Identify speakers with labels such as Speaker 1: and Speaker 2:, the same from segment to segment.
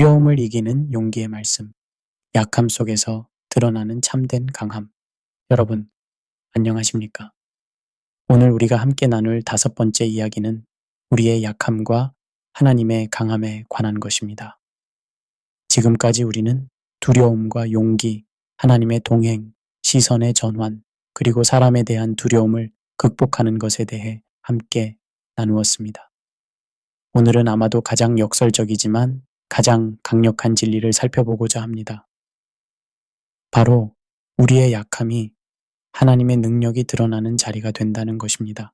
Speaker 1: 두려움을 이기는 용기의 말씀, 약함 속에서 드러나는 참된 강함. 여러분, 안녕하십니까? 오늘 우리가 함께 나눌 5번째 이야기는 우리의 약함과 하나님의 강함에 관한 것입니다. 지금까지 우리는 두려움과 용기, 하나님의 동행, 시선의 전환, 그리고 사람에 대한 두려움을 극복하는 것에 대해 함께 나누었습니다. 오늘은 아마도 가장 역설적이지만 가장 강력한 진리를 살펴보고자 합니다. 바로 우리의 약함이 하나님의 능력이 드러나는 자리가 된다는 것입니다.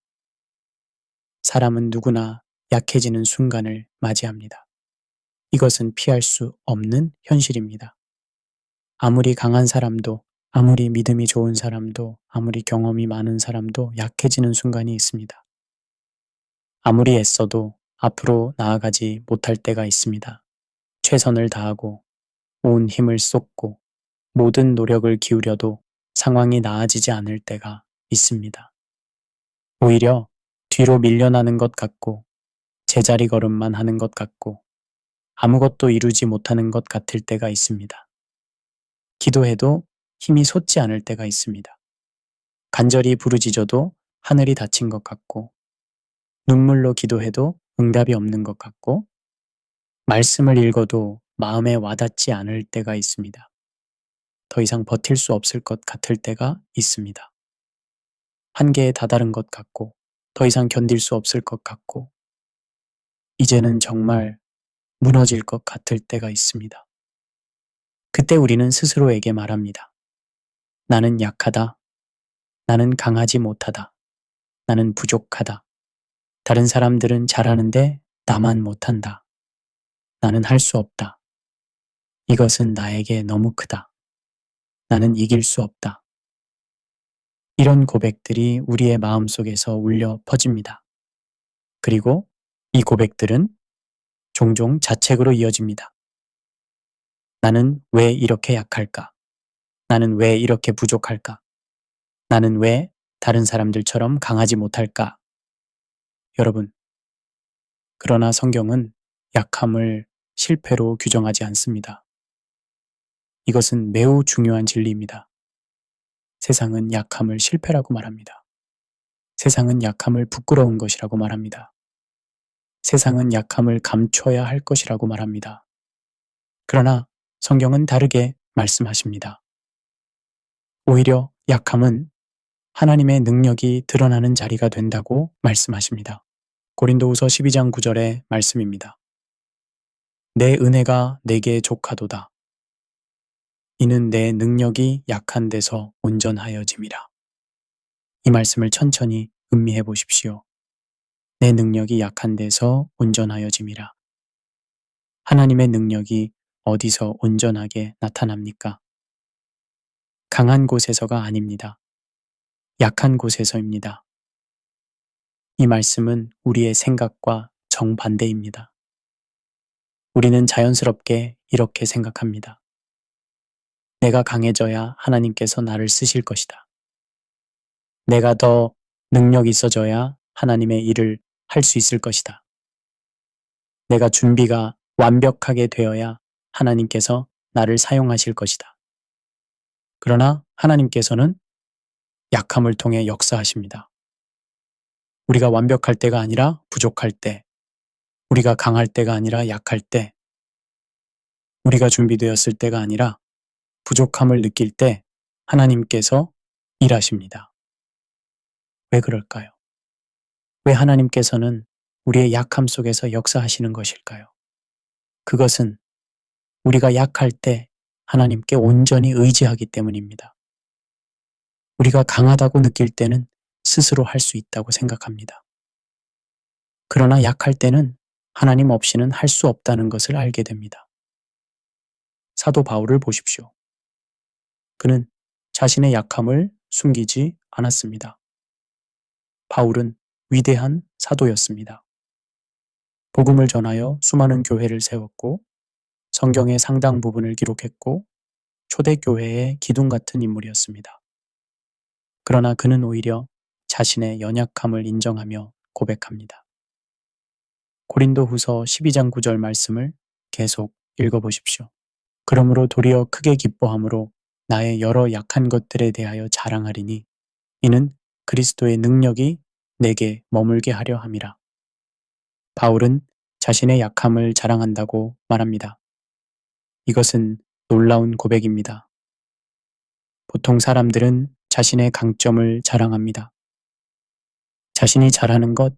Speaker 1: 사람은 누구나 약해지는 순간을 맞이합니다. 이것은 피할 수 없는 현실입니다. 아무리 강한 사람도, 아무리 믿음이 좋은 사람도, 아무리 경험이 많은 사람도 약해지는 순간이 있습니다. 아무리 애써도 앞으로 나아가지 못할 때가 있습니다. 최선을 다하고 온 힘을 쏟고 모든 노력을 기울여도 상황이 나아지지 않을 때가 있습니다. 오히려 뒤로 밀려나는 것 같고 제자리 걸음만 하는 것 같고 아무것도 이루지 못하는 것 같을 때가 있습니다. 기도해도 힘이 솟지 않을 때가 있습니다. 간절히 부르짖어도 하늘이 닫힌 것 같고 눈물로 기도해도 응답이 없는 것 같고 말씀을 읽어도 마음에 와닿지 않을 때가 있습니다. 더 이상 버틸 수 없을 것 같을 때가 있습니다. 한계에 다다른 것 같고 더 이상 견딜 수 없을 것 같고 이제는 정말 무너질 것 같을 때가 있습니다. 그때 우리는 스스로에게 말합니다. 나는 약하다. 나는 강하지 못하다. 나는 부족하다. 다른 사람들은 잘하는데 나만 못한다. 나는 할 수 없다. 이것은 나에게 너무 크다. 나는 이길 수 없다. 이런 고백들이 우리의 마음속에서 울려 퍼집니다. 그리고 이 고백들은 종종 자책으로 이어집니다. 나는 왜 이렇게 약할까? 나는 왜 이렇게 부족할까? 나는 왜 다른 사람들처럼 강하지 못할까? 여러분, 그러나 성경은 약함을 실패로 규정하지 않습니다. 이것은 매우 중요한 진리입니다. 세상은 약함을 실패라고 말합니다. 세상은 약함을 부끄러운 것이라고 말합니다. 세상은 약함을 감춰야 할 것이라고 말합니다. 그러나 성경은 다르게 말씀하십니다. 오히려 약함은 하나님의 능력이 드러나는 자리가 된다고 말씀하십니다. 고린도후서 12장 9절의 말씀입니다. 내 은혜가 내게 족하도다. 이는 내 능력이 약한 데서 온전하여짐이라. 이 말씀을 천천히 음미해 보십시오. 내 능력이 약한 데서 온전하여짐이라. 하나님의 능력이 어디서 온전하게 나타납니까? 강한 곳에서가 아닙니다. 약한 곳에서입니다. 이 말씀은 우리의 생각과 정반대입니다. 우리는 자연스럽게 이렇게 생각합니다. 내가 강해져야 하나님께서 나를 쓰실 것이다. 내가 더 능력 있어져야 하나님의 일을 할 수 있을 것이다. 내가 준비가 완벽하게 되어야 하나님께서 나를 사용하실 것이다. 그러나 하나님께서는 약함을 통해 역사하십니다. 우리가 완벽할 때가 아니라 부족할 때, 우리가 강할 때가 아니라 약할 때, 우리가 준비되었을 때가 아니라 부족함을 느낄 때 하나님께서 일하십니다. 왜 그럴까요? 왜 하나님께서는 우리의 약함 속에서 역사하시는 것일까요? 그것은 우리가 약할 때 하나님께 온전히 의지하기 때문입니다. 우리가 강하다고 느낄 때는 스스로 할 수 있다고 생각합니다. 그러나 약할 때는 하나님 없이는 할 수 없다는 것을 알게 됩니다. 사도 바울을 보십시오. 그는 자신의 약함을 숨기지 않았습니다. 바울은 위대한 사도였습니다. 복음을 전하여 수많은 교회를 세웠고 성경의 상당 부분을 기록했고 초대교회의 기둥 같은 인물이었습니다. 그러나 그는 오히려 자신의 연약함을 인정하며 고백합니다. 고린도후서 12장 9절 말씀을 계속 읽어보십시오. 그러므로 도리어 크게 기뻐함으로 나의 여러 약한 것들에 대하여 자랑하리니 이는 그리스도의 능력이 내게 머물게 하려 함이라. 바울은 자신의 약함을 자랑한다고 말합니다. 이것은 놀라운 고백입니다. 보통 사람들은 자신의 강점을 자랑합니다. 자신이 잘하는 것,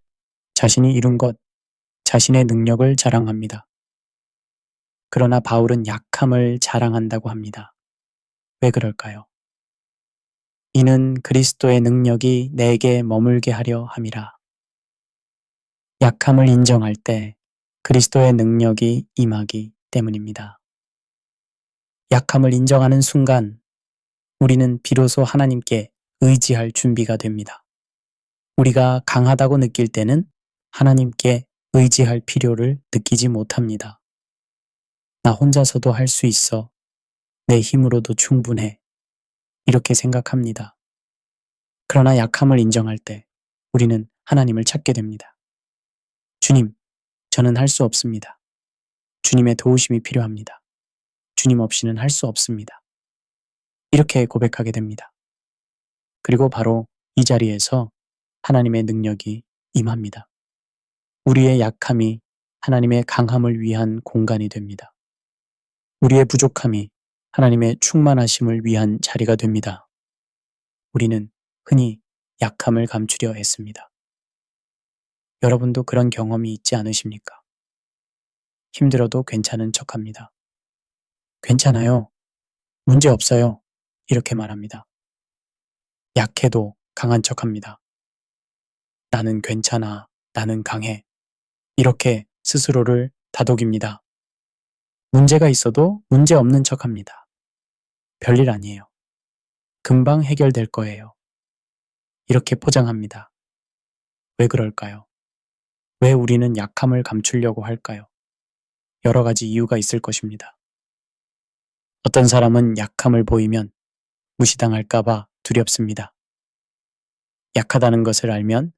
Speaker 1: 자신이 이룬 것, 자신의 능력을 자랑합니다. 그러나 바울은 약함을 자랑한다고 합니다. 왜 그럴까요? 이는 그리스도의 능력이 내게 머물게 하려 함이라. 약함을 인정할 때 그리스도의 능력이 임하기 때문입니다. 약함을 인정하는 순간 우리는 비로소 하나님께 의지할 준비가 됩니다. 우리가 강하다고 느낄 때는 하나님께 의지할 필요를 느끼지 못합니다. 나 혼자서도 할 수 있어. 내 힘으로도 충분해. 이렇게 생각합니다. 그러나 약함을 인정할 때 우리는 하나님을 찾게 됩니다. 주님, 저는 할 수 없습니다. 주님의 도우심이 필요합니다. 주님 없이는 할 수 없습니다. 이렇게 고백하게 됩니다. 그리고 바로 이 자리에서 하나님의 능력이 임합니다. 우리의 약함이 하나님의 강함을 위한 공간이 됩니다. 우리의 부족함이 하나님의 충만하심을 위한 자리가 됩니다. 우리는 흔히 약함을 감추려 했습니다. 여러분도 그런 경험이 있지 않으십니까? 힘들어도 괜찮은 척합니다. 괜찮아요. 문제 없어요. 이렇게 말합니다. 약해도 강한 척합니다. 나는 괜찮아. 나는 강해. 이렇게 스스로를 다독입니다. 문제가 있어도 문제 없는 척합니다. 별일 아니에요. 금방 해결될 거예요. 이렇게 포장합니다. 왜 그럴까요? 왜 우리는 약함을 감추려고 할까요? 여러 가지 이유가 있을 것입니다. 어떤 사람은 약함을 보이면 무시당할까봐 두렵습니다. 약하다는 것을 알면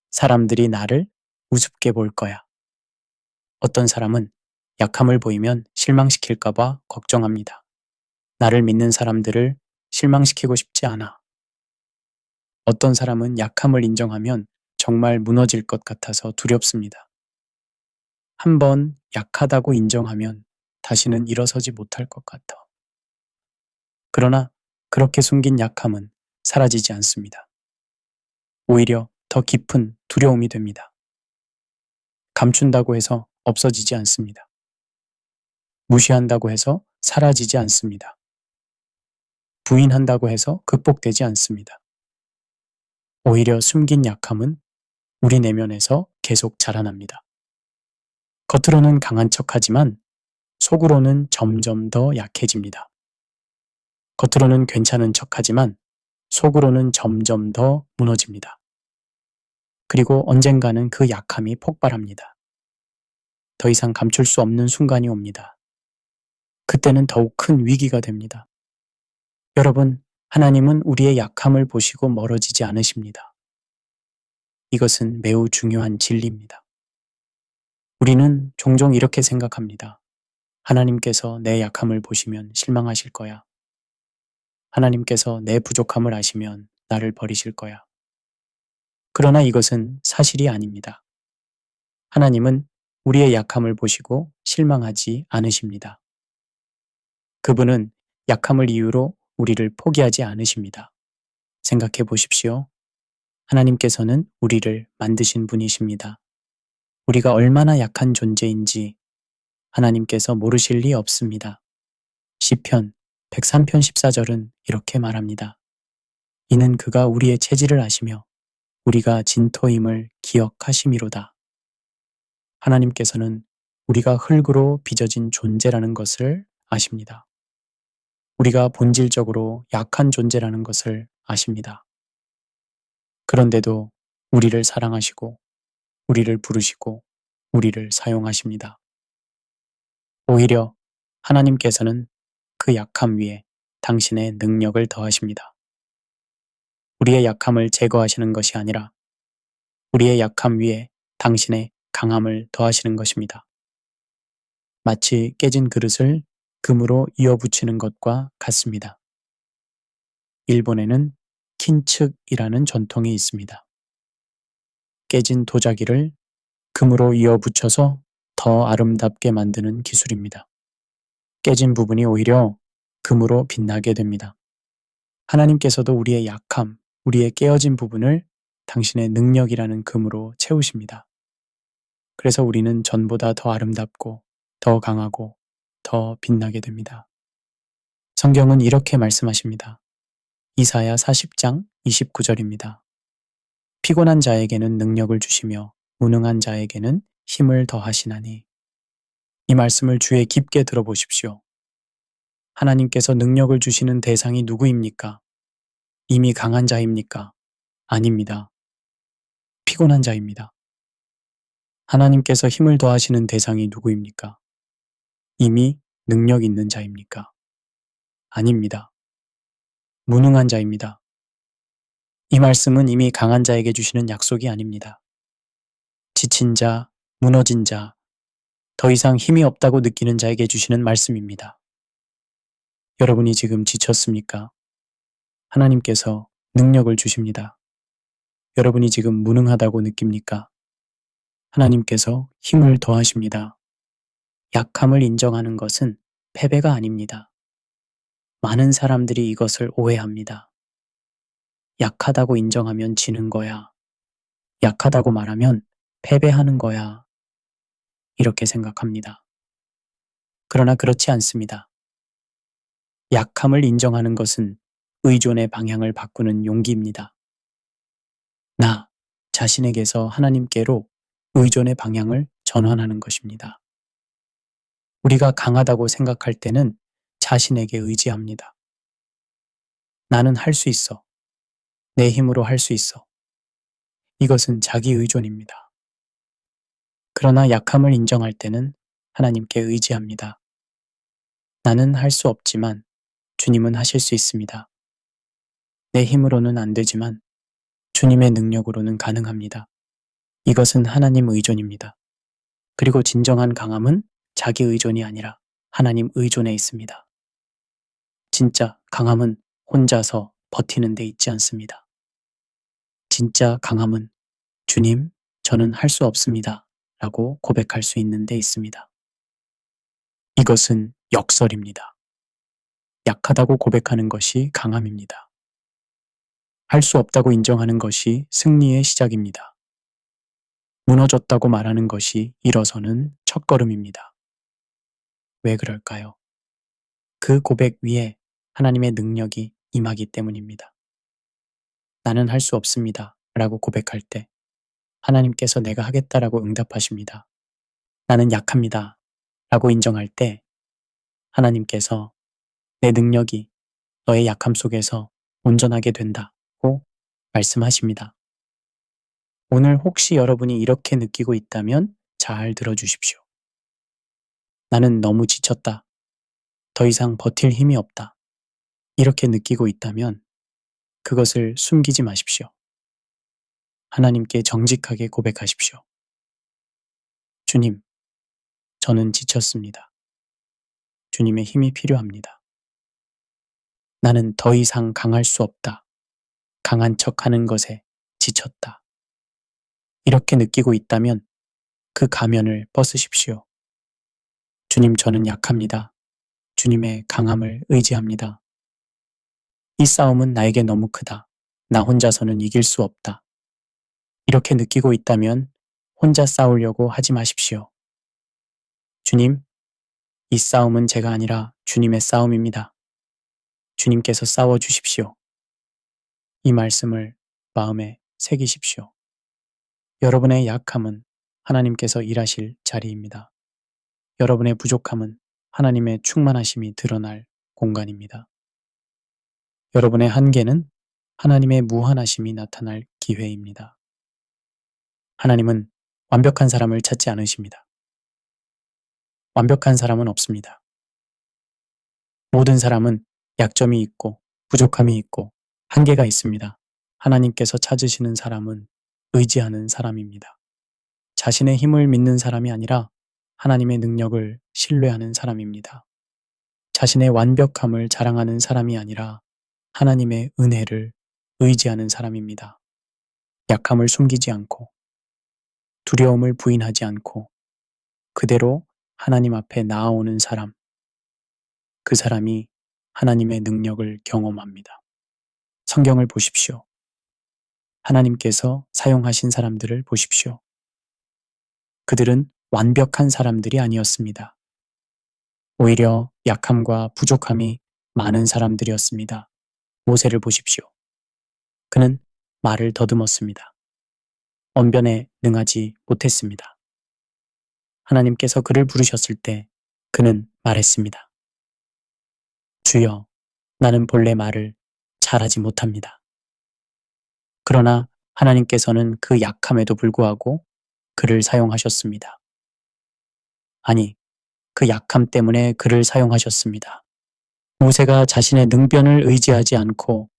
Speaker 1: 사람들이 나를 우습게 볼 거야. 어떤 사람은 약함을 보이면 실망시킬까봐 걱정합니다. 나를 믿는 사람들을 실망시키고 싶지 않아. 어떤 사람은 약함을 인정하면 정말 무너질 것 같아서 두렵습니다. 한번 약하다고 인정하면 다시는 일어서지 못할 것 같아. 그러나 그렇게 숨긴 약함은 사라지지 않습니다. 오히려 더 깊은 두려움이 됩니다. 감춘다고 해서 없어지지 않습니다. 무시한다고 해서 사라지지 않습니다. 부인한다고 해서 극복되지 않습니다. 오히려 숨긴 약함은 우리 내면에서 계속 자라납니다. 겉으로는 강한 척하지만 속으로는 점점 더 약해집니다. 겉으로는 괜찮은 척하지만 속으로는 점점 더 무너집니다. 그리고 언젠가는 그 약함이 폭발합니다. 더 이상 감출 수 없는 순간이 옵니다. 그때는 더욱 큰 위기가 됩니다. 여러분, 하나님은 우리의 약함을 보시고 멀어지지 않으십니다. 이것은 매우 중요한 진리입니다. 우리는 종종 이렇게 생각합니다. 하나님께서 내 약함을 보시면 실망하실 거야. 하나님께서 내 부족함을 아시면 나를 버리실 거야. 그러나 이것은 사실이 아닙니다. 하나님은 우리의 약함을 보시고 실망하지 않으십니다. 그분은 약함을 이유로 우리를 포기하지 않으십니다. 생각해 보십시오. 하나님께서는 우리를 만드신 분이십니다. 우리가 얼마나 약한 존재인지 하나님께서 모르실 리 없습니다. 시편 103편 14절은 이렇게 말합니다. 이는 그가 우리의 체질을 아시며 우리가 진토임을 기억하심이로다. 하나님께서는 우리가 흙으로 빚어진 존재라는 것을 아십니다. 우리가 본질적으로 약한 존재라는 것을 아십니다. 그런데도 우리를 사랑하시고 우리를 부르시고 우리를 사용하십니다. 오히려 하나님께서는 그 약함 위에 당신의 능력을 더하십니다. 우리의 약함을 제거하시는 것이 아니라 우리의 약함 위에 당신의 강함을 더하시는 것입니다. 마치 깨진 그릇을 금으로 이어붙이는 것과 같습니다. 일본에는 킨측이라는 전통이 있습니다. 깨진 도자기를 금으로 이어붙여서 더 아름답게 만드는 기술입니다. 깨진 부분이 오히려 금으로 빛나게 됩니다. 하나님께서도 우리의 약함, 우리의 깨어진 부분을 당신의 능력이라는 금으로 채우십니다. 그래서 우리는 전보다 더 아름답고 더 강하고 더 빛나게 됩니다. 성경은 이렇게 말씀하십니다. 이사야 40장 29절입니다. 피곤한 자에게는 능력을 주시며 무능한 자에게는 힘을 더하시나니. 이 말씀을 주의 깊게 들어보십시오. 하나님께서 능력을 주시는 대상이 누구입니까? 이미 강한 자입니까? 아닙니다. 피곤한 자입니다. 하나님께서 힘을 더하시는 대상이 누구입니까? 이미 능력 있는 자입니까? 아닙니다. 무능한 자입니다. 이 말씀은 이미 강한 자에게 주시는 약속이 아닙니다. 지친 자, 무너진 자, 더 이상 힘이 없다고 느끼는 자에게 주시는 말씀입니다. 여러분이 지금 지쳤습니까? 하나님께서 능력을 주십니다. 여러분이 지금 무능하다고 느낍니까? 하나님께서 힘을 더하십니다. 약함을 인정하는 것은 패배가 아닙니다. 많은 사람들이 이것을 오해합니다. 약하다고 인정하면 지는 거야. 약하다고 말하면 패배하는 거야. 이렇게 생각합니다. 그러나 그렇지 않습니다. 약함을 인정하는 것은 의존의 방향을 바꾸는 용기입니다. 나 자신에게서 하나님께로 의존의 방향을 전환하는 것입니다. 우리가 강하다고 생각할 때는 자신에게 의지합니다. 나는 할 수 있어. 내 힘으로 할 수 있어. 이것은 자기 의존입니다. 그러나 약함을 인정할 때는 하나님께 의지합니다. 나는 할 수 없지만 주님은 하실 수 있습니다. 내 힘으로는 안 되지만 주님의 능력으로는 가능합니다. 이것은 하나님 의존입니다. 그리고 진정한 강함은 자기 의존이 아니라 하나님 의존에 있습니다. 진짜 강함은 혼자서 버티는 데 있지 않습니다. 진짜 강함은 주님, 저는 할 수 없습니다. 라고 고백할 수 있는 데 있습니다. 이것은 역설입니다. 약하다고 고백하는 것이 강함입니다. 할 수 없다고 인정하는 것이 승리의 시작입니다. 무너졌다고 말하는 것이 일어서는 첫걸음입니다. 왜 그럴까요? 그 고백 위에 하나님의 능력이 임하기 때문입니다. 나는 할 수 없습니다. 라고 고백할 때 하나님께서 내가 하겠다라고 응답하십니다. 나는 약합니다. 라고 인정할 때 하나님께서 내 능력이 너의 약함 속에서 온전하게 된다고 말씀하십니다. 오늘 혹시 여러분이 이렇게 느끼고 있다면 잘 들어주십시오. 나는 너무 지쳤다. 더 이상 버틸 힘이 없다. 이렇게 느끼고 있다면 그것을 숨기지 마십시오. 하나님께 정직하게 고백하십시오. 주님, 저는 지쳤습니다. 주님의 힘이 필요합니다. 나는 더 이상 강할 수 없다. 강한 척하는 것에 지쳤다. 이렇게 느끼고 있다면 그 가면을 벗으십시오. 주님, 저는 약합니다. 주님의 강함을 의지합니다. 이 싸움은 나에게 너무 크다. 나 혼자서는 이길 수 없다. 이렇게 느끼고 있다면 혼자 싸우려고 하지 마십시오. 주님, 이 싸움은 제가 아니라 주님의 싸움입니다. 주님께서 싸워 주십시오. 이 말씀을 마음에 새기십시오. 여러분의 약함은 하나님께서 일하실 자리입니다. 여러분의 부족함은 하나님의 충만하심이 드러날 공간입니다. 여러분의 한계는 하나님의 무한하심이 나타날 기회입니다. 하나님은 완벽한 사람을 찾지 않으십니다. 완벽한 사람은 없습니다. 모든 사람은 약점이 있고 부족함이 있고 한계가 있습니다. 하나님께서 찾으시는 사람은 의지하는 사람입니다. 자신의 힘을 믿는 사람이 아니라 하나님의 능력을 신뢰하는 사람입니다. 자신의 완벽함을 자랑하는 사람이 아니라 하나님의 은혜를 의지하는 사람입니다. 약함을 숨기지 않고 두려움을 부인하지 않고 그대로 하나님 앞에 나아오는 사람, 그 사람이 하나님의 능력을 경험합니다. 성경을 보십시오. 하나님께서 사용하신 사람들을 보십시오. 그들은 완벽한 사람들이 아니었습니다. 오히려 약함과 부족함이 많은 사람들이었습니다. 모세를 보십시오. 그는 말을 더듬었습니다. 언변에 능하지 못했습니다. 하나님께서 그를 부르셨을 때 그는 말했습니다. 주여, 나는 본래 말을 잘하지 못합니다. 그러나 하나님께서는 그 약함에도 불구하고 그를 사용하셨습니다. 아니, 그 약함 때문에 그를 사용하셨습니다. 모세가 자신의 능변을 의지하지 않고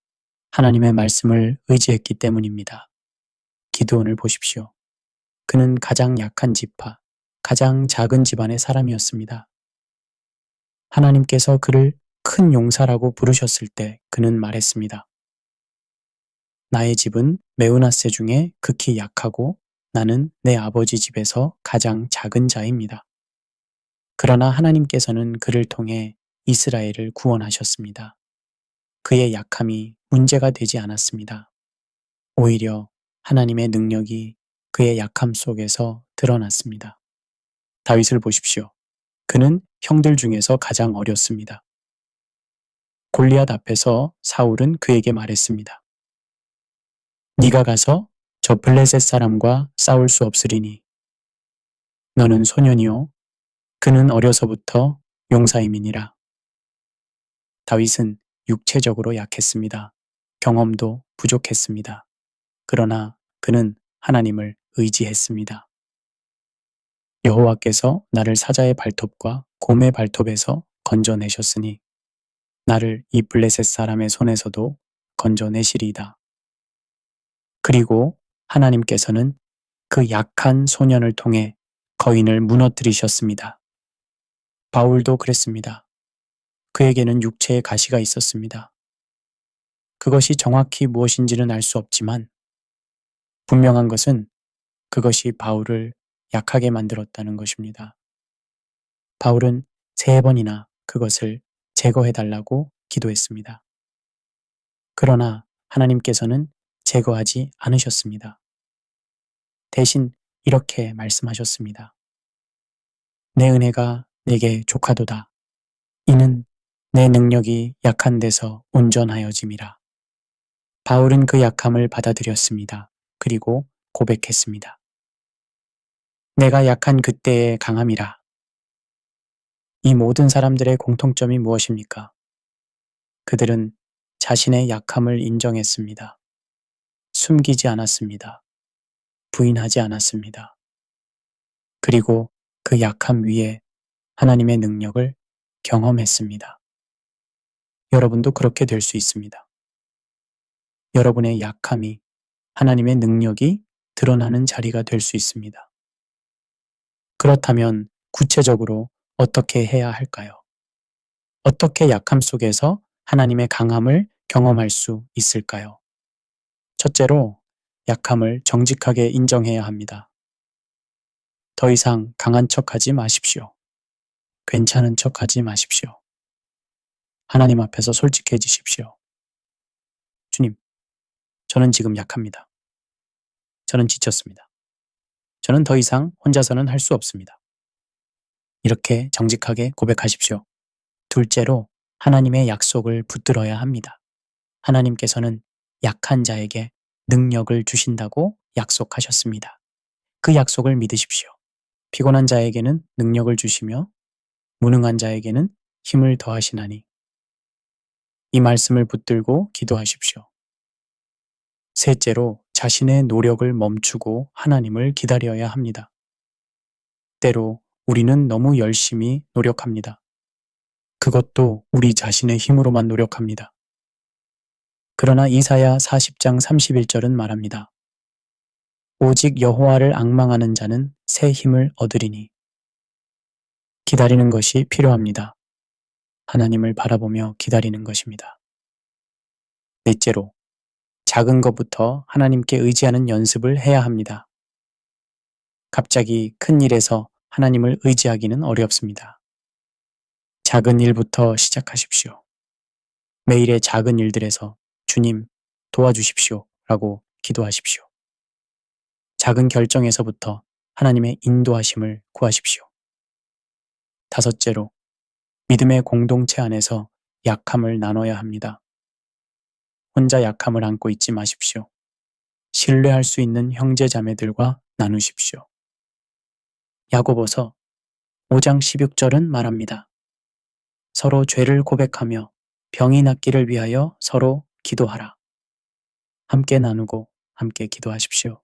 Speaker 1: 하나님의 말씀을 의지했기 때문입니다. 기드온을 보십시오. 그는 가장 약한 지파, 가장 작은 집안의 사람이었습니다. 하나님께서 그를 큰 용사라고 부르셨을 때 그는 말했습니다. 나의 집은 메우나세 중에 극히 약하고 나는 내 아버지 집에서 가장 작은 자입니다. 그러나 하나님께서는 그를 통해 이스라엘을 구원하셨습니다. 그의 약함이 문제가 되지 않았습니다. 오히려 하나님의 능력이 그의 약함 속에서 드러났습니다. 다윗을 보십시오. 그는 형들 중에서 가장 어렸습니다. 골리앗 앞에서 사울은 그에게 말했습니다. 네가 가서 저 블레셋 사람과 싸울 수 없으리니 너는 소년이요 그는 어려서부터 용사임이니라. 다윗은 육체적으로 약했습니다. 경험도 부족했습니다. 그러나 그는 하나님을 의지했습니다. 여호와께서 나를 사자의 발톱과 곰의 발톱에서 건져내셨으니 나를 이 블레셋 사람의 손에서도 건져내시리이다. 그리고 하나님께서는 그 약한 소년을 통해 거인을 무너뜨리셨습니다. 바울도 그랬습니다. 그에게는 육체의 가시가 있었습니다. 그것이 정확히 무엇인지는 알 수 없지만 분명한 것은 그것이 바울을 약하게 만들었다는 것입니다. 바울은 3번이나 그것을 제거해달라고 기도했습니다. 그러나 하나님께서는 제거하지 않으셨습니다. 대신 이렇게 말씀하셨습니다. 내 은혜가 내게 족하도다. 이는 내 능력이 약한 데서 온전하여짐이라. 바울은 그 약함을 받아들였습니다. 그리고 고백했습니다. 내가 약한 그때의 강함이라. 이 모든 사람들의 공통점이 무엇입니까? 그들은 자신의 약함을 인정했습니다. 숨기지 않았습니다. 부인하지 않았습니다. 그리고 그 약함 위에 하나님의 능력을 경험했습니다. 여러분도 그렇게 될 수 있습니다. 여러분의 약함이 하나님의 능력이 드러나는 자리가 될 수 있습니다. 그렇다면 구체적으로 어떻게 해야 할까요? 어떻게 약함 속에서 하나님의 강함을 경험할 수 있을까요? 첫째로 약함을 정직하게 인정해야 합니다. 더 이상 강한 척하지 마십시오. 괜찮은 척하지 마십시오. 하나님 앞에서 솔직해지십시오. 주님, 저는 지금 약합니다. 저는 지쳤습니다. 저는 더 이상 혼자서는 할 수 없습니다. 이렇게 정직하게 고백하십시오. 둘째로 하나님의 약속을 붙들어야 합니다. 하나님께서는 약한 자에게 능력을 주신다고 약속하셨습니다. 그 약속을 믿으십시오. 피곤한 자에게는 능력을 주시며 무능한 자에게는 힘을 더하시나니 이 말씀을 붙들고 기도하십시오. 셋째로 자신의 노력을 멈추고 하나님을 기다려야 합니다. 때로 우리는 너무 열심히 노력합니다. 그것도 우리 자신의 힘으로만 노력합니다. 그러나 이사야 40장 31절은 말합니다. 오직 여호와를 앙망하는 자는 새 힘을 얻으리니 기다리는 것이 필요합니다. 하나님을 바라보며 기다리는 것입니다. 넷째로, 작은 것부터 하나님께 의지하는 연습을 해야 합니다. 갑자기 큰 일에서 하나님을 의지하기는 어렵습니다. 작은 일부터 시작하십시오. 매일의 작은 일들에서 주님 도와주십시오 라고 기도하십시오. 작은 결정에서부터 하나님의 인도하심을 구하십시오. 다섯째로, 믿음의 공동체 안에서 약함을 나눠야 합니다. 혼자 약함을 안고 있지 마십시오. 신뢰할 수 있는 형제 자매들과 나누십시오. 야고보서 5장 16절은 말합니다. 서로 죄를 고백하며 병이 낫기를 위하여 서로 기도하라. 함께 나누고 함께 기도하십시오.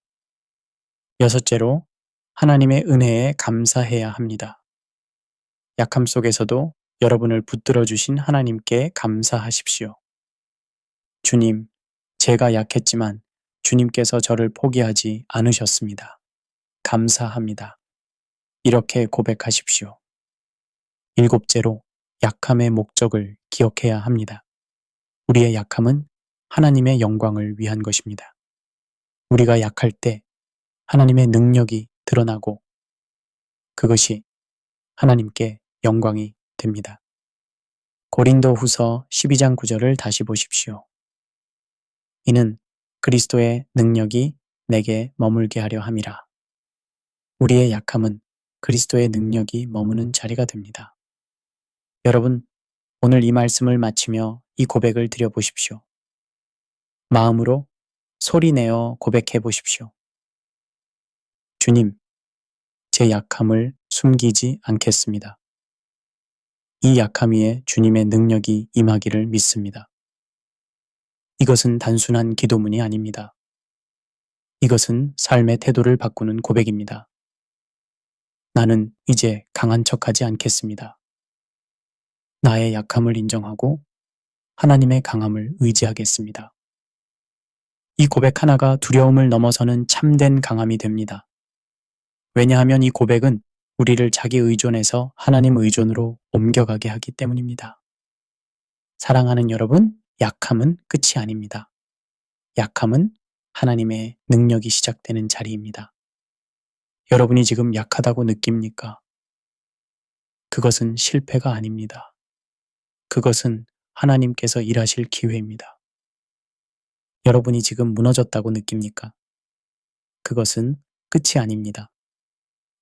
Speaker 1: 여섯째로, 하나님의 은혜에 감사해야 합니다. 약함 속에서도 여러분을 붙들어 주신 하나님께 감사하십시오. 주님, 제가 약했지만 주님께서 저를 포기하지 않으셨습니다. 감사합니다. 이렇게 고백하십시오. 일곱째로, 약함의 목적을 기억해야 합니다. 우리의 약함은 하나님의 영광을 위한 것입니다. 우리가 약할 때 하나님의 능력이 드러나고 그것이 하나님께 영광이 됩니다. 고린도후서 12장 9절을 다시 보십시오. 이는 그리스도의 능력이 내게 머물게 하려 함이라. 우리의 약함은 그리스도의 능력이 머무는 자리가 됩니다. 여러분, 오늘 이 말씀을 마치며 이 고백을 드려보십시오. 마음으로 소리내어 고백해 보십시오. 주님, 제 약함을 숨기지 않겠습니다. 이 약함 위에 주님의 능력이 임하기를 믿습니다. 이것은 단순한 기도문이 아닙니다. 이것은 삶의 태도를 바꾸는 고백입니다. 나는 이제 강한 척하지 않겠습니다. 나의 약함을 인정하고 하나님의 강함을 의지하겠습니다. 이 고백 하나가 두려움을 넘어서는 참된 강함이 됩니다. 왜냐하면 이 고백은 우리를 자기 의존에서 하나님 의존으로 옮겨가게 하기 때문입니다. 사랑하는 여러분, 약함은 끝이 아닙니다. 약함은 하나님의 능력이 시작되는 자리입니다. 여러분이 지금 약하다고 느낍니까? 그것은 실패가 아닙니다. 그것은 하나님께서 일하실 기회입니다. 여러분이 지금 무너졌다고 느낍니까? 그것은 끝이 아닙니다.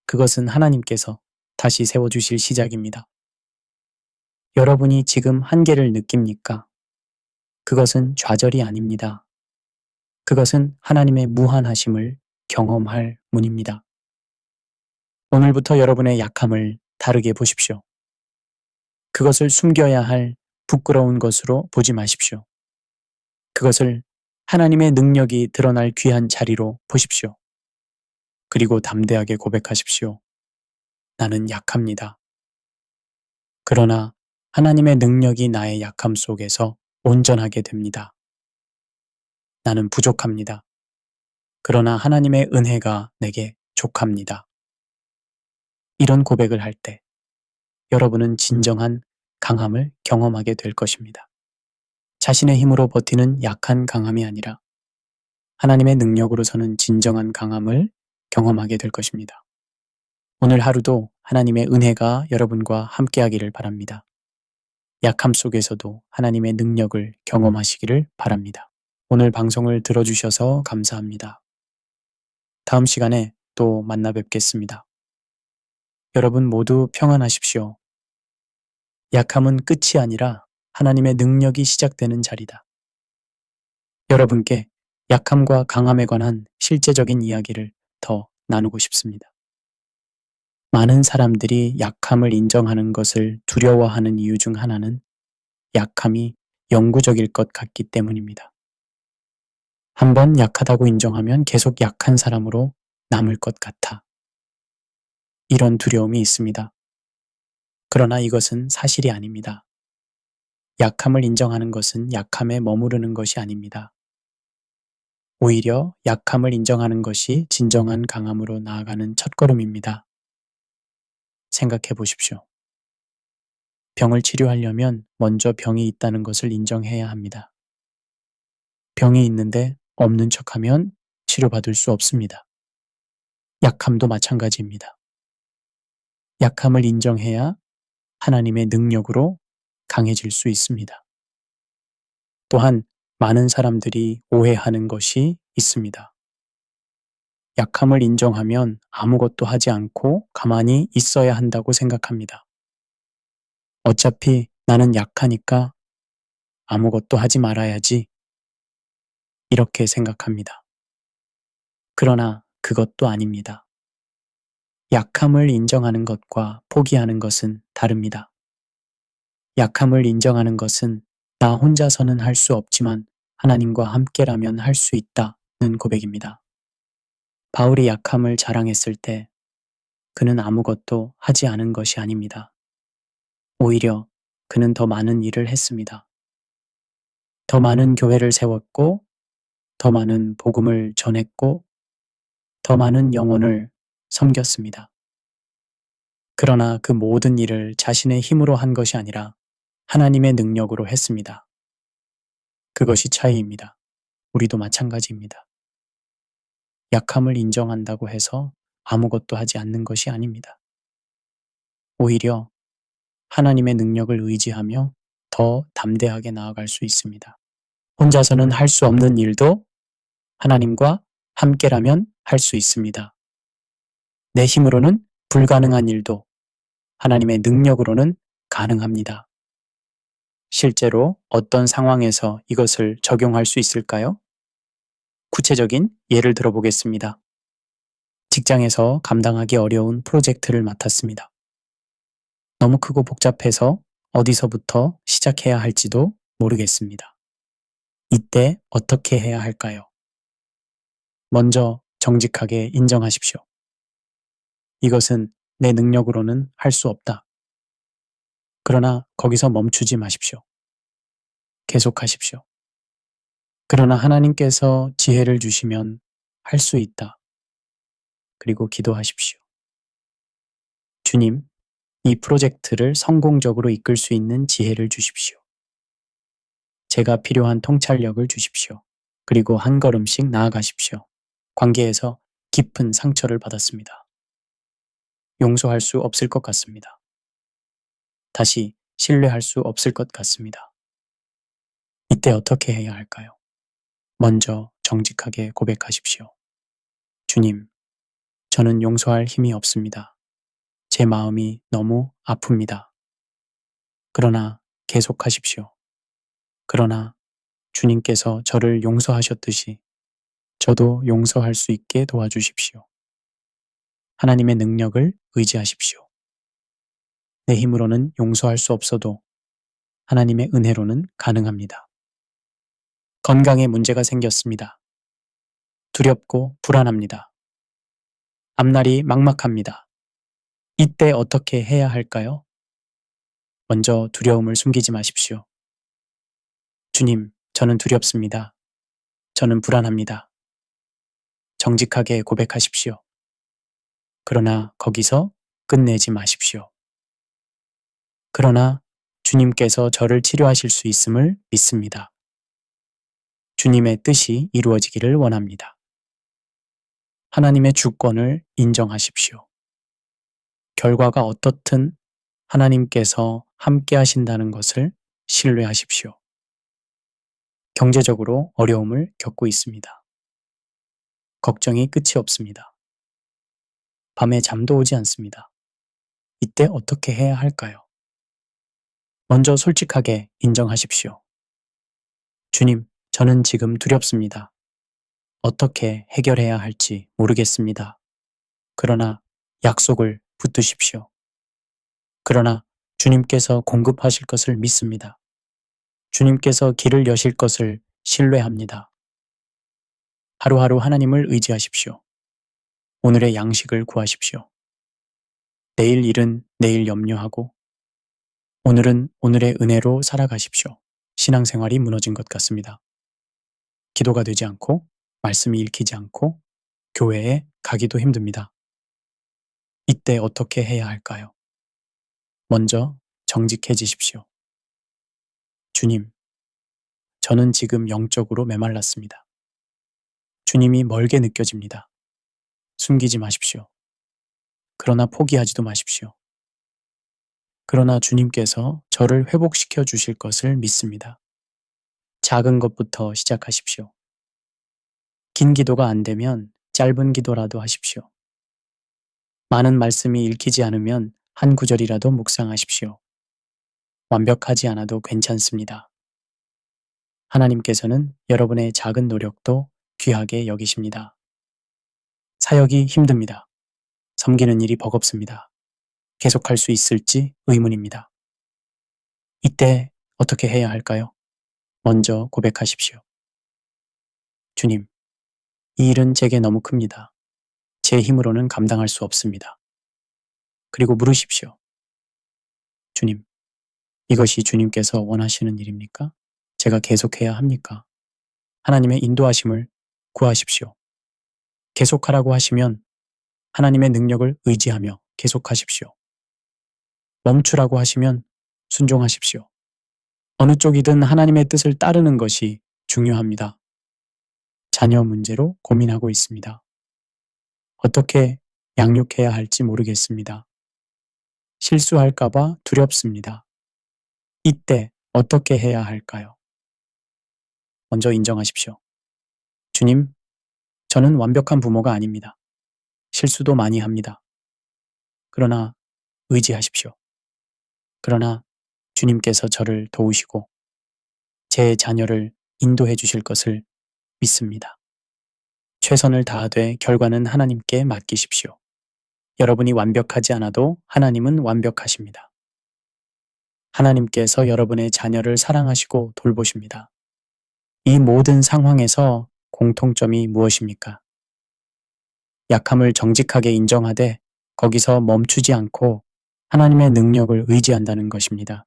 Speaker 1: 그것은 하나님께서 다시 세워주실 시작입니다. 여러분이 지금 한계를 느낍니까? 그것은 좌절이 아닙니다. 그것은 하나님의 무한하심을 경험할 문입니다. 오늘부터 여러분의 약함을 다르게 보십시오. 그것을 숨겨야 할 부끄러운 것으로 보지 마십시오. 그것을 하나님의 능력이 드러날 귀한 자리로 보십시오. 그리고 담대하게 고백하십시오. 나는 약합니다. 그러나 하나님의 능력이 나의 약함 속에서 온전하게 됩니다. 나는 부족합니다. 그러나 하나님의 은혜가 내게 족합니다. 이런 고백을 할 때 여러분은 진정한 강함을 경험하게 될 것입니다. 자신의 힘으로 버티는 약한 강함이 아니라 하나님의 능력으로서는 진정한 강함을 경험하게 될 것입니다. 오늘 하루도 하나님의 은혜가 여러분과 함께하기를 바랍니다. 약함 속에서도 하나님의 능력을 경험하시기를 바랍니다. 오늘 방송을 들어주셔서 감사합니다. 다음 시간에 또 만나 뵙겠습니다. 여러분 모두 평안하십시오. 약함은 끝이 아니라 하나님의 능력이 시작되는 자리다. 여러분께 약함과 강함에 관한 실제적인 이야기를 더 나누고 싶습니다. 많은 사람들이 약함을 인정하는 것을 두려워하는 이유 중 하나는 약함이 영구적일 것 같기 때문입니다. 한번 약하다고 인정하면 계속 약한 사람으로 남을 것 같아. 이런 두려움이 있습니다. 그러나 이것은 사실이 아닙니다. 약함을 인정하는 것은 약함에 머무르는 것이 아닙니다. 오히려 약함을 인정하는 것이 진정한 강함으로 나아가는 첫걸음입니다. 생각해 보십시오. 병을 치료하려면 먼저 병이 있다는 것을 인정해야 합니다. 병이 있는데 없는 척하면 치료받을 수 없습니다. 약함도 마찬가지입니다. 약함을 인정해야 하나님의 능력으로 강해질 수 있습니다. 또한 많은 사람들이 오해하는 것이 있습니다. 약함을 인정하면 아무것도 하지 않고 가만히 있어야 한다고 생각합니다. 어차피 나는 약하니까 아무것도 하지 말아야지. 이렇게 생각합니다. 그러나 그것도 아닙니다. 약함을 인정하는 것과 포기하는 것은 다릅니다. 약함을 인정하는 것은 나 혼자서는 할 수 없지만 하나님과 함께라면 할 수 있다는 고백입니다. 바울이 약함을 자랑했을 때 그는 아무것도 하지 않은 것이 아닙니다. 오히려 그는 더 많은 일을 했습니다. 더 많은 교회를 세웠고, 더 많은 복음을 전했고, 더 많은 영혼을 섬겼습니다. 그러나 그 모든 일을 자신의 힘으로 한 것이 아니라 하나님의 능력으로 했습니다. 그것이 차이입니다. 우리도 마찬가지입니다. 약함을 인정한다고 해서 아무것도 하지 않는 것이 아닙니다. 오히려 하나님의 능력을 의지하며 더 담대하게 나아갈 수 있습니다. 혼자서는 할 수 없는 일도 하나님과 함께라면 할 수 있습니다. 내 힘으로는 불가능한 일도 하나님의 능력으로는 가능합니다. 실제로 어떤 상황에서 이것을 적용할 수 있을까요? 구체적인 예를 들어보겠습니다. 직장에서 감당하기 어려운 프로젝트를 맡았습니다. 너무 크고 복잡해서 어디서부터 시작해야 할지도 모르겠습니다. 이때 어떻게 해야 할까요? 먼저 정직하게 인정하십시오. 이것은 내 능력으로는 할 수 없다. 그러나 거기서 멈추지 마십시오. 계속하십시오. 그러나 하나님께서 지혜를 주시면 할 수 있다. 그리고 기도하십시오. 주님, 이 프로젝트를 성공적으로 이끌 수 있는 지혜를 주십시오. 제가 필요한 통찰력을 주십시오. 그리고 한 걸음씩 나아가십시오. 관계에서 깊은 상처를 받았습니다. 용서할 수 없을 것 같습니다. 다시 신뢰할 수 없을 것 같습니다. 이때 어떻게 해야 할까요? 먼저 정직하게 고백하십시오. 주님, 저는 용서할 힘이 없습니다. 제 마음이 너무 아픕니다. 그러나 계속하십시오. 그러나 주님께서 저를 용서하셨듯이 저도 용서할 수 있게 도와주십시오. 하나님의 능력을 의지하십시오. 내 힘으로는 용서할 수 없어도 하나님의 은혜로는 가능합니다. 건강에 문제가 생겼습니다. 두렵고 불안합니다. 앞날이 막막합니다. 이때 어떻게 해야 할까요? 먼저 두려움을 숨기지 마십시오. 주님, 저는 두렵습니다. 저는 불안합니다. 정직하게 고백하십시오. 그러나 거기서 끝내지 마십시오. 그러나 주님께서 저를 치료하실 수 있음을 믿습니다. 주님의 뜻이 이루어지기를 원합니다. 하나님의 주권을 인정하십시오. 결과가 어떻든 하나님께서 함께 하신다는 것을 신뢰하십시오. 경제적으로 어려움을 겪고 있습니다. 걱정이 끝이 없습니다. 밤에 잠도 오지 않습니다. 이때 어떻게 해야 할까요? 먼저 솔직하게 인정하십시오. 주님, 저는 지금 두렵습니다. 어떻게 해결해야 할지 모르겠습니다. 그러나 약속을 붙드십시오. 그러나 주님께서 공급하실 것을 믿습니다. 주님께서 길을 여실 것을 신뢰합니다. 하루하루 하나님을 의지하십시오. 오늘의 양식을 구하십시오. 내일 일은 내일 염려하고 오늘은 오늘의 은혜로 살아가십시오. 신앙생활이 무너진 것 같습니다. 기도가 되지 않고 말씀이 읽히지 않고 교회에 가기도 힘듭니다. 이때 어떻게 해야 할까요? 먼저 정직해지십시오. 주님, 저는 지금 영적으로 메말랐습니다. 주님이 멀게 느껴집니다. 숨기지 마십시오. 그러나 포기하지도 마십시오. 그러나 주님께서 저를 회복시켜 주실 것을 믿습니다. 작은 것부터 시작하십시오. 긴 기도가 안 되면 짧은 기도라도 하십시오. 많은 말씀이 읽히지 않으면 한 구절이라도 묵상하십시오. 완벽하지 않아도 괜찮습니다. 하나님께서는 여러분의 작은 노력도 귀하게 여기십니다. 사역이 힘듭니다. 섬기는 일이 버겁습니다. 계속할 수 있을지 의문입니다. 이때 어떻게 해야 할까요? 먼저 고백하십시오. 주님, 이 일은 제게 너무 큽니다. 제 힘으로는 감당할 수 없습니다. 그리고 물으십시오. 주님, 이것이 주님께서 원하시는 일입니까? 제가 계속해야 합니까? 하나님의 인도하심을 구하십시오. 계속하라고 하시면 하나님의 능력을 의지하며 계속하십시오. 멈추라고 하시면 순종하십시오. 어느 쪽이든 하나님의 뜻을 따르는 것이 중요합니다. 자녀 문제로 고민하고 있습니다. 어떻게 양육해야 할지 모르겠습니다. 실수할까봐 두렵습니다. 이때 어떻게 해야 할까요? 먼저 인정하십시오. 주님, 저는 완벽한 부모가 아닙니다. 실수도 많이 합니다. 그러나 의지하십시오. 그러나 주님께서 저를 도우시고 제 자녀를 인도해 주실 것을 믿습니다. 최선을 다하되 결과는 하나님께 맡기십시오. 여러분이 완벽하지 않아도 하나님은 완벽하십니다. 하나님께서 여러분의 자녀를 사랑하시고 돌보십니다. 이 모든 상황에서 공통점이 무엇입니까? 약함을 정직하게 인정하되 거기서 멈추지 않고 하나님의 능력을 의지한다는 것입니다.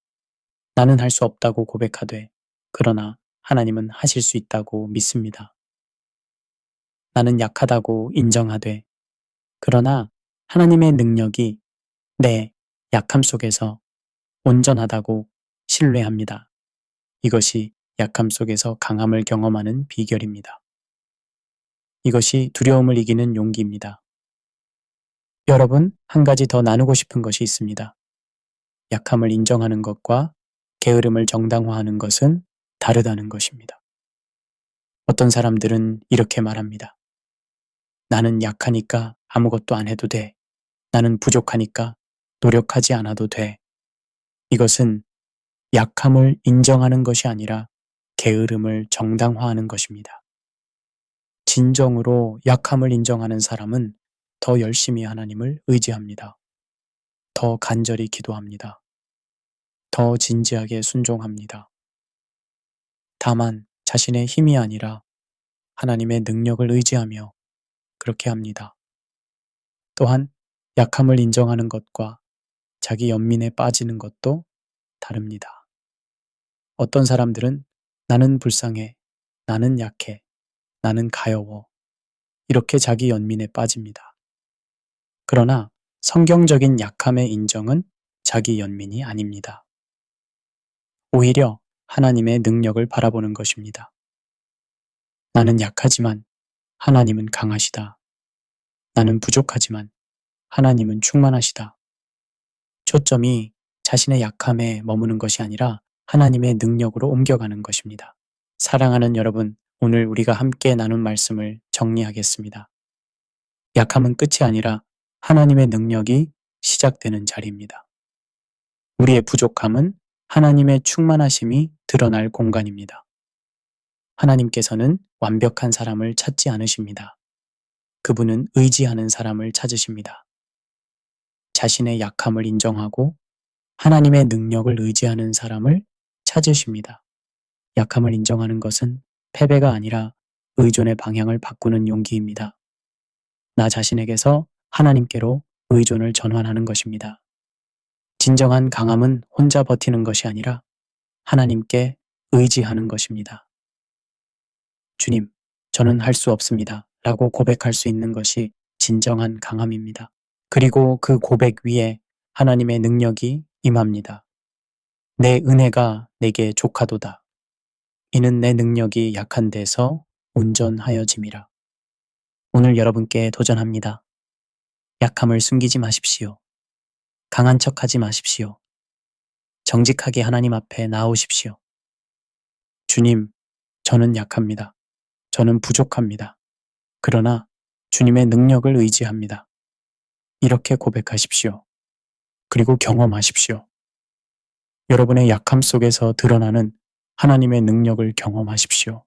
Speaker 1: 나는 할 수 없다고 고백하되 그러나 하나님은 하실 수 있다고 믿습니다. 나는 약하다고 인정하되 그러나 하나님의 능력이 내 약함 속에서 온전하다고 신뢰합니다. 이것이 약함 속에서 강함을 경험하는 비결입니다. 이것이 두려움을 이기는 용기입니다. 여러분, 한 가지 더 나누고 싶은 것이 있습니다. 약함을 인정하는 것과 게으름을 정당화하는 것은 다르다는 것입니다. 어떤 사람들은 이렇게 말합니다. 나는 약하니까 아무것도 안 해도 돼. 나는 부족하니까 노력하지 않아도 돼. 이것은 약함을 인정하는 것이 아니라 게으름을 정당화하는 것입니다. 진정으로 약함을 인정하는 사람은 더 열심히 하나님을 의지합니다. 더 간절히 기도합니다. 더 진지하게 순종합니다. 다만 자신의 힘이 아니라 하나님의 능력을 의지하며 그렇게 합니다. 또한 약함을 인정하는 것과 자기 연민에 빠지는 것도 다릅니다. 어떤 사람들은 나는 불쌍해, 나는 약해, 나는 가여워 이렇게 자기 연민에 빠집니다. 그러나 성경적인 약함의 인정은 자기 연민이 아닙니다. 오히려 하나님의 능력을 바라보는 것입니다. 나는 약하지만 하나님은 강하시다. 나는 부족하지만 하나님은 충만하시다. 초점이 자신의 약함에 머무는 것이 아니라 하나님의 능력으로 옮겨가는 것입니다. 사랑하는 여러분, 오늘 우리가 함께 나눈 말씀을 정리하겠습니다. 약함은 끝이 아니라 하나님의 능력이 시작되는 자리입니다. 우리의 부족함은 하나님의 충만하심이 드러날 공간입니다. 하나님께서는 완벽한 사람을 찾지 않으십니다. 그분은 의지하는 사람을 찾으십니다. 자신의 약함을 인정하고 하나님의 능력을 의지하는 사람을 찾으십니다. 약함을 인정하는 것은 패배가 아니라 의존의 방향을 바꾸는 용기입니다. 나 자신에게서 하나님께로 의존을 전환하는 것입니다. 진정한 강함은 혼자 버티는 것이 아니라 하나님께 의지하는 것입니다. 주님, 저는 할 수 없습니다. 라고 고백할 수 있는 것이 진정한 강함입니다. 그리고 그 고백 위에 하나님의 능력이 임합니다. 내 은혜가 내게 족하도다. 이는 내 능력이 약한 데서 온전하여짐이라. 오늘 여러분께 도전합니다. 약함을 숨기지 마십시오. 강한 척하지 마십시오. 정직하게 하나님 앞에 나오십시오. 주님, 저는 약합니다. 저는 부족합니다. 그러나 주님의 능력을 의지합니다. 이렇게 고백하십시오. 그리고 경험하십시오. 여러분의 약함 속에서 드러나는 하나님의 능력을 경험하십시오.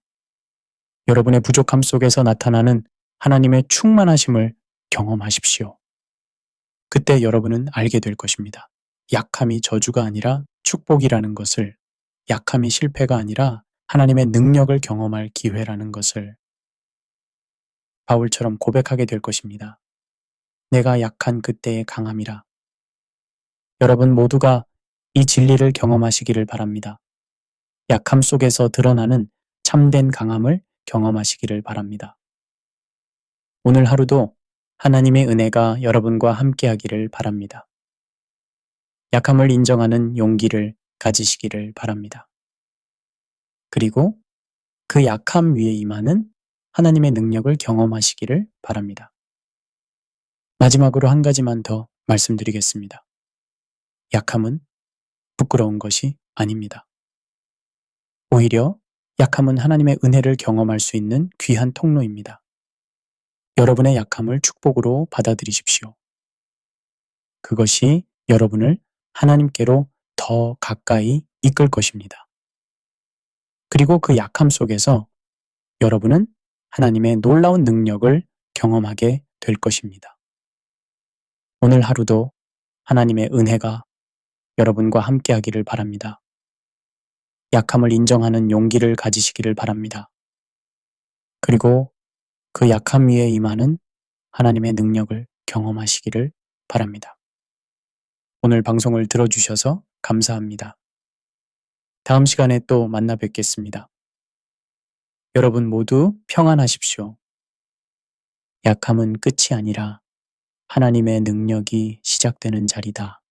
Speaker 1: 여러분의 부족함 속에서 나타나는 하나님의 충만하심을 경험하십시오. 그때 여러분은 알게 될 것입니다. 약함이 저주가 아니라 축복이라는 것을, 약함이 실패가 아니라 하나님의 능력을 경험할 기회라는 것을 바울처럼 고백하게 될 것입니다. 내가 약한 그때의 강함이라. 여러분 모두가 이 진리를 경험하시기를 바랍니다. 약함 속에서 드러나는 참된 강함을 경험하시기를 바랍니다. 오늘 하루도 하나님의 은혜가 여러분과 함께하기를 바랍니다. 약함을 인정하는 용기를 가지시기를 바랍니다. 그리고 그 약함 위에 임하는 하나님의 능력을 경험하시기를 바랍니다. 마지막으로 한 가지만 더 말씀드리겠습니다. 약함은 부끄러운 것이 아닙니다. 오히려 약함은 하나님의 은혜를 경험할 수 있는 귀한 통로입니다. 여러분의 약함을 축복으로 받아들이십시오. 그것이 여러분을 하나님께로 더 가까이 이끌 것입니다. 그리고 그 약함 속에서 여러분은 하나님의 놀라운 능력을 경험하게 될 것입니다. 오늘 하루도 하나님의 은혜가 여러분과 함께하기를 바랍니다. 약함을 인정하는 용기를 가지시기를 바랍니다. 그리고 그 약함 위에 임하는 하나님의 능력을 경험하시기를 바랍니다. 오늘 방송을 들어주셔서 감사합니다. 다음 시간에 또 만나 뵙겠습니다. 여러분 모두 평안하십시오. 약함은 끝이 아니라 하나님의 능력이 시작되는 자리다.